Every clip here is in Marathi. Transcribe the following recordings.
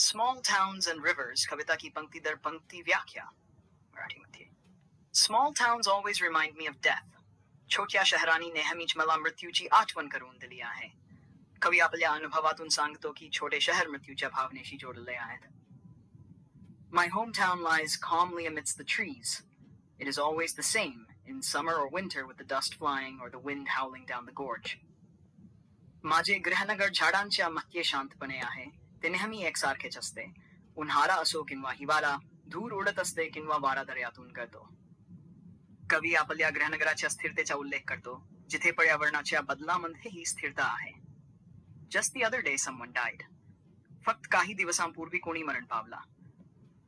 Small towns and rivers कविता की पंक्ति दर पंक्ति व्याख्या मराठीमध्ये. Small towns always remind me of death. छोट्या शहरांनी नेहमीच मला मृत्यूची आठवण करून दिली आहे. कवी आपल्या अनुभवातून सांगतो की छोटे शहर मृत्यूच्या भावनेशी जोडलेले आहेत. My hometown lies calmly amidst the trees. It is always the same in summer or winter with the dust flying or the wind howling down the gorge. माझे गृहनगर झाडांच्या मध्ये शांतपणे आहे. ते नेहमी एकसारखेच असते. उन्हाळा असो किंवा हिवाळा, धूर उडत असते किंवा वारा दर्यातून करतो. कवी आपल्या गृहनगराच्या स्थिरतेचा उल्लेख करतो, जिथे पर्यावरणाच्या बदलामध्येही स्थिरता आहे. Just the other day someone died. फक्त काही दिवसांपूर्वी कोणी मरण पावला.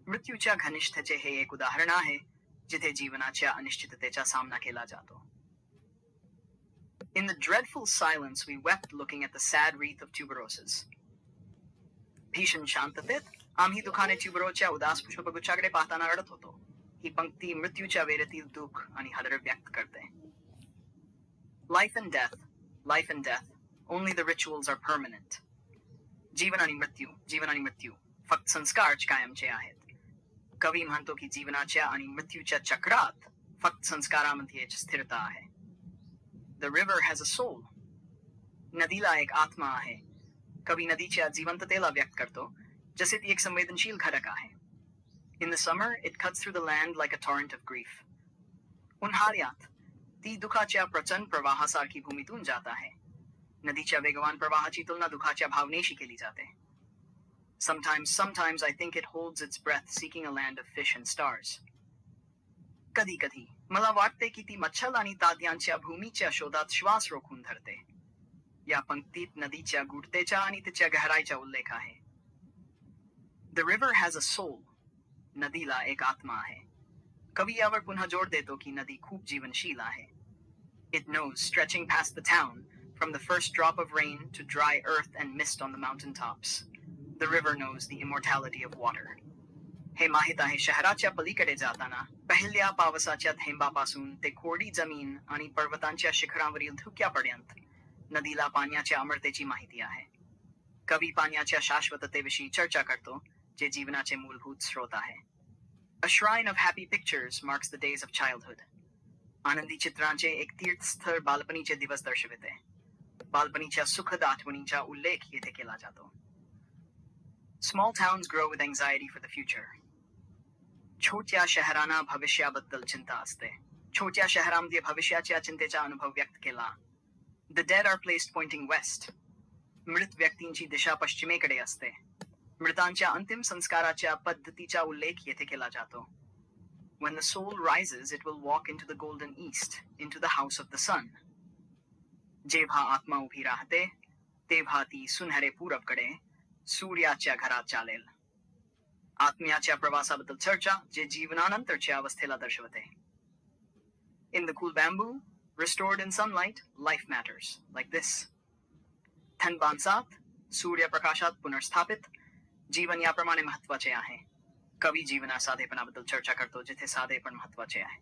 मृत्यूच्या घनिष्ठतेचे हे एक उदाहरण आहे, जिथे जीवनाच्या अनिश्चिततेचा सामना केला जातो. In the dreadful silence we wept looking at the sad wreath of tuberoses. भीषण शांततेत आम्ही दुखाने ट्युबरोसच्या उदास पुष्पगुच्छाकडे पाहताना रडत होतो. ही पंक्ती मृत्यूच्या वेळेतील दुःख आणि हादर व्यक्त करते. Life and death, only the rituals are permanent. जीवन आणि मृत्यू, फक्त संस्कारच कायमचे आहेत. कवी म्हणतो की जीवनाच्या आणि मृत्यूच्या चक्रात फक्त संस्कारामध्येच स्थिरता आहे. The river has a soul. नदीला एक आत्मा आहे. कवी नदीच्या जिवंततेला व्यक्त करतो, जसे ती एक संवेदनशील घटक आहे. In the summer, it cuts through the land like a torrent of grief. उन्हाळ्यात ती दुःखाच्या प्रचंड प्रवाहासारखी भूमीतून जात आहे. नदीच्या वेगवान प्रवाहाची तुलना दुःखाच्या भावनेशी केली जाते. Sometimes I think it holds its breath seeking a land of fish and stars. कधी मला वाटते की ती मच्छल आणि ताद्यांच्या भूमीच्या शोधात श्वास रोखून धरते. या पंक्तीत नदीच्या गूढतेचा आणि तिच्या गहराईचा उल्लेख आहे. The river has a soul. नदीला एक आत्मा आहे. कवी यावर पुन्हा जोर देतो की नदी खूप जीवनशील आहे. It knows, stretching past the town, from the first drop of rain to dry earth and mist on the mountain tops. The river knows the immortality of water. हे माहित आहे शहराच्या पलीकडे जाताना पहिल्या पावसाच्या थेंबापासून ते कोरडी जमीन आणि पर्वतांच्या शिखरावरील धुक्यापर्यंत नदीला पाण्याच्या अमरतेची माहिती आहे. कवी पाण्याच्या शाश्वततेविषयी चर्चा करतो, जे जीवनाचे मूलभूत स्रोत आहे. A shrine of happy pictures marks the days of childhood. आनंदी चित्रांचे एक तीर्थस्थळ बालपणीचे दिवस दर्शविते. बालपणीच्या सुखद आठवणींचा उल्लेख येथे केला जातो. Small towns grow with anxiety for the future. छोट्या शहरांना भविष्याबद्दल चिंता असते. छोट्या शहरांमध्ये भविष्याच्या चिंतेचा अनुभव व्यक्त केला. The dead are placed pointing west. मृत व्यक्तींची दिशा पश्चिमेकडे असते. मृतांच्या अंतिम संस्काराच्या पद्धतीचा उल्लेख येथे केला जातो. When the soul rises, it will walk into the golden east, into the house of the sun. जेव्हा आत्मा उभी राहते, तेव्हा ती सुनहरे पूरबकडे, सूर्याच्या घरात चालेल. आत्म्याच्या प्रवासाबद्दल चर्चा, जे जीवनानंतरच्या अवस्थेला दर्शवते. In the cool bamboo, restored in sunlight, life matters, like this. थंड बांसात, सूर्यप्रकाशात पुनर्स्थापित, जीवन याप्रमाणे महत्वाचे आहे. कवी जीवना साधेपणाबद्दल चर्चा करतो, जिथे साधेपण महत्वाचे आहे.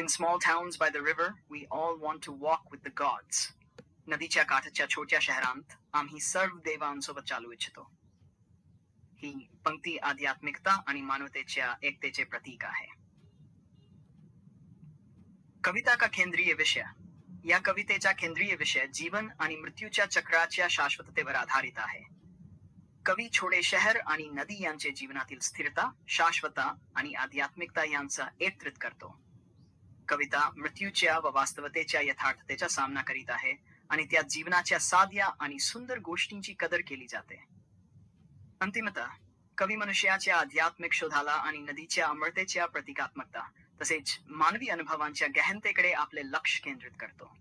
In small towns by the river, we all want to walk with the gods. नदीच्या काठाच्या छोट्या शहरांत आम्ही सर्व देवांसोबत चालू इच्छितो. ही पंक्ती आध्यात्मिकता आणि मानवतेच्या एकतेचे प्रतीक आहे. कविता का केंद्रीय विषय. या कवितेचा केंद्रीय विषय जीवन आणि मृत्यूच्या चक्राच्या शाश्वततेवर आधारित आहे. कवी छोटे शहर आणि नदी यांचे जीवनातील स्थिरता, शाश्वतता आणि आध्यात्मिकता यांचा एकत्रित करतो. कविता मृत्यूच्या व वास्तवतेच्या यथार्थतेचा सामना करीत आहे आणि त्यात जीवनाच्या साध्या आणि सुंदर गोष्टींची कदर केली जाते. अंतिमतः कवी मनुष्याच्या आध्यात्मिक शोधाला आणि नदीच्या अमरतेच्या प्रतिकात्मकता तसेच मानवी अनुभवांच्या गहनतेकडे आपले लक्ष केंद्रित करतो.